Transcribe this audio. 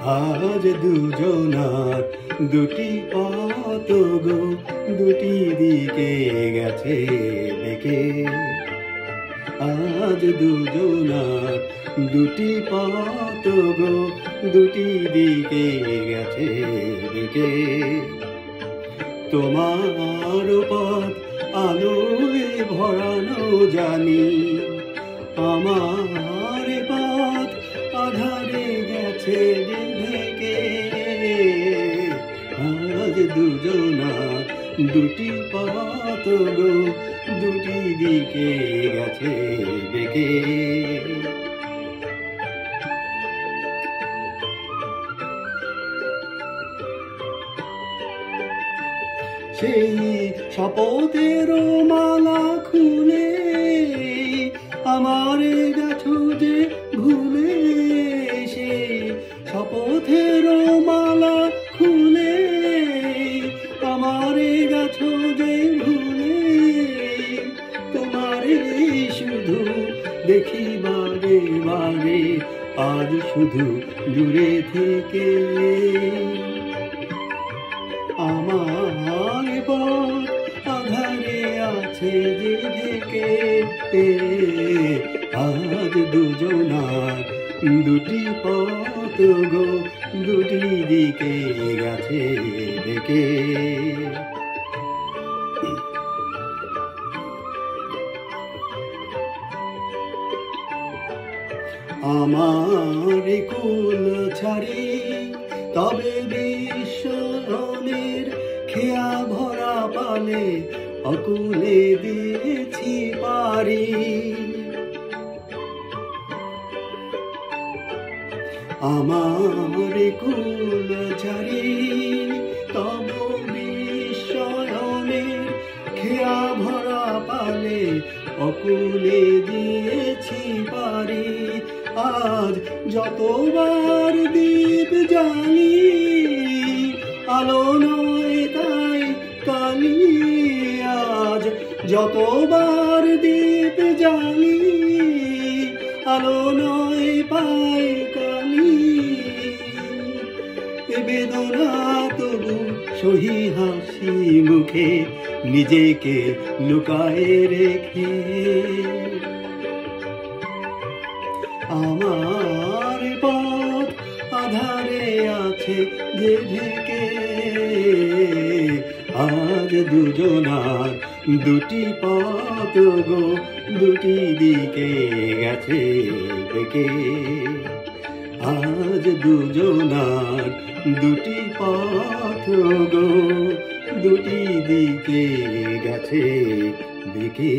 আজ দুজনার দুটি পথ গো দুটি দিকে গেছে বেঁকে। আজ দুজনার দুটি পথ গো দুটি দিকে গেছে বেঁকে। তোমার পথ আলোয় ভরানো জানি, আমার পথ আধারে গেছে ঢেকে। আজ দুজনার দুটি পথ গো দুটি দিকে গেছে বেঁকে। সেই শপথের মালা খুলে আমার গেছো যে ভুলে। সেই শপথের মালা খুলে আমার গেছো যে ভুলে। তোমারে শুধু দেখি বারে বারে আজ শুধু দূরে থেকে। আমার পথ আধারে আছে যে ঢেকে। আজ দুজনার দুটি পথ গো দুটি দিকে গেছে বেঁকে। আমার কুল ছাড়ি তবে বিশ্বরণের খেয়া ভরা পালে অকুলে দিয়েছি পারি। আমার কুল ছাড়ি তব বিশ্বরণের খেয়া ভরা পালে অকুলে দিয়েছি পারি। আজ যতবার দীপ জ্বালি আলো নয় তাই কালি। আজ যতবার দীপ জ্বালি আলো নয় পাই কালি। বেদনা তবু সহি হাসি মুখে নিজেকে লুকায়ে রেখে। আমার পথ আধারে আছে যে ঢেকে। আজ দুজনার দুটি পথ গো দুটি দিকে গেছে বেঁকে। আজ দুজনার দুটি পথ গো দুটি দিকে গেছে বেঁকে।